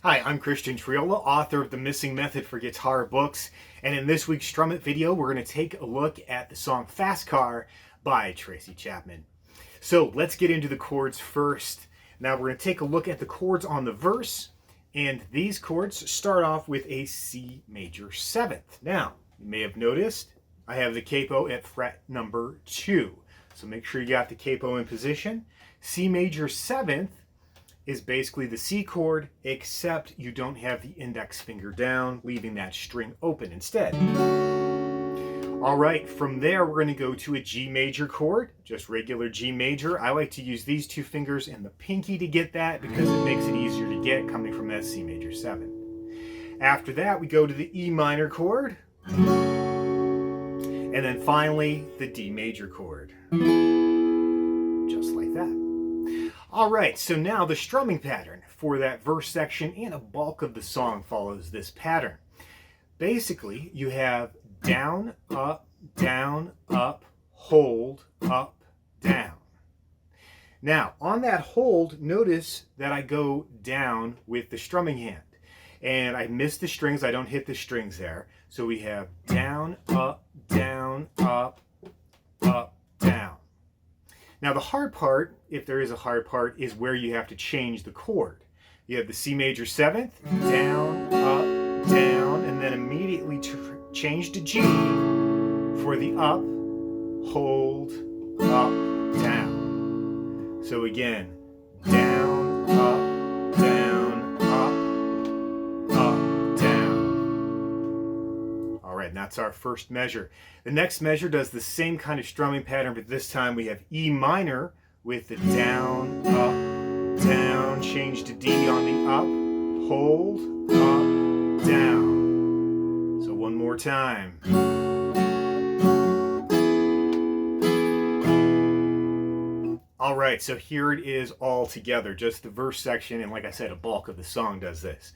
Hi, I'm Christian Triola, author of The Missing Method for Guitar books, and in this week's Strum It video, we're going to take a look at the song Fast Car by Tracy Chapman. So let's get into the chords first. Now we're going to take a look at the chords on the verse, and these chords start off with a C major 7th. Now, you may have noticed I have the capo at fret number 2, so make sure you got the capo in position. C major 7th is basically the C chord, except you don't have the index finger down, leaving that string open instead. All right, from there we're going to go to a G major chord, just regular G major. I like to use these two fingers and the pinky to get that because it makes it easier to get coming from that C major 7. After that, we go to the E minor chord, and then finally the D major chord, just like that. All right, so now the strumming pattern for that verse section and a bulk of the song follows this pattern. Basically, you have down, up, hold, up, down. Now, on that hold, notice that I go down with the strumming hand. And I miss the strings, I don't hit the strings there. So we have down, up, down, up, down. Now the hard part, if there is a hard part, is where you have to change the chord. You have the C major 7th, down, up, down, and then immediately change to G for the up, hold, up, down. So again, down, up, down, up, down. All right, and that's our first measure. The next measure does the same kind of strumming pattern, but this time we have E minor with the down, up, down, change to D on the up, hold, up, down. So one more time. All right, so here it is all together, just the verse section, and like I said, a bulk of the song does this.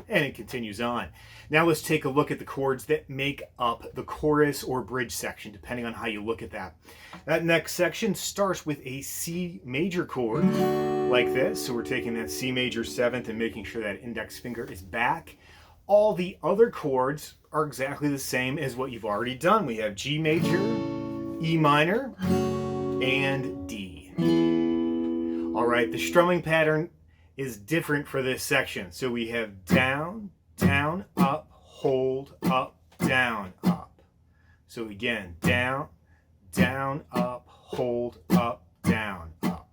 And it continues on. Now let's take a look at the chords that make up the chorus or bridge section, depending on how you look at that. That next section starts with a C major chord, like this. So we're taking that C major 7th and making sure that index finger is back. All the other chords are exactly the same as what you've already done. We have G major, E minor, and D. All right, the strumming pattern is different for this section. So we have down, down, up, hold, up, down, up. So again, down, down, up, hold, up, down, up.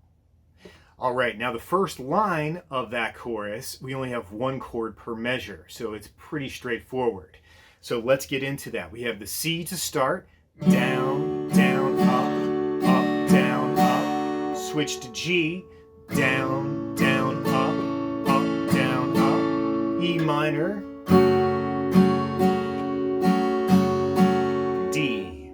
All right, now the first line of that chorus, we only have one chord per measure, so it's pretty straightforward. So let's get into that. We have the C to start, down, down, up, down, up. Switch to G, down, down, up, down, up. E minor, D.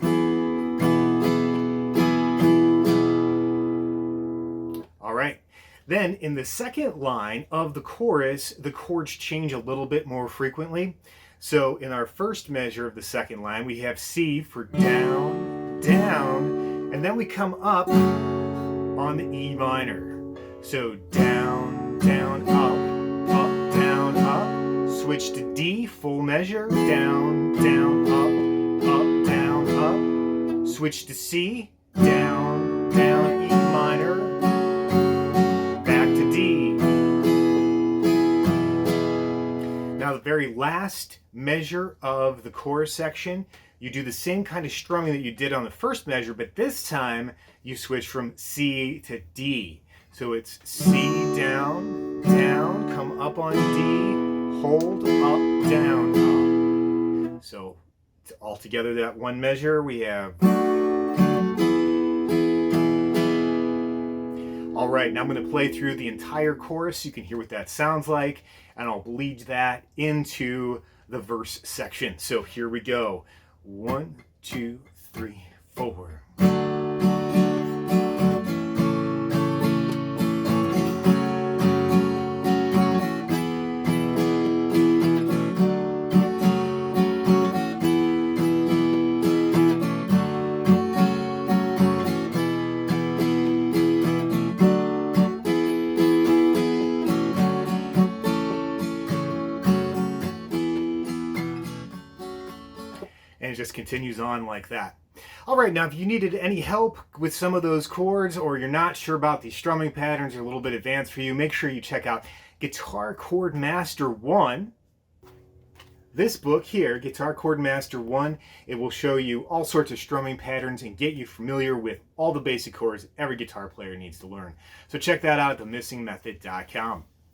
All right. Then in the second line of the chorus, the chords change a little bit more frequently. So in our first measure of the second line, we have C for down, down, and then we come up on the E minor. So down, down, up, down, up. Switch to D, full measure, down, down, up, down, up. Switch to C, down, down, E minor, back to D. Now the very last measure of the chorus section, you do the same kind of strumming that you did on the first measure, but this time you switch from C to D. So it's C, down, down, come up on D, hold, up, down, up. So all together that one measure we have. All right, now I'm going to play through the entire chorus so you can hear what that sounds like, and I'll bleed that into the verse section. So here we go. 1, 2, 3, 4. just continues on like that. All right, now if you needed any help with some of those chords, or you're not sure about these strumming patterns, or a little bit advanced for you, make sure you check out Guitar Chord Master 1. This book here, Guitar Chord Master 1, it will show you all sorts of strumming patterns and get you familiar with all the basic chords every guitar player needs to learn. So check that out at themissingmethod.com.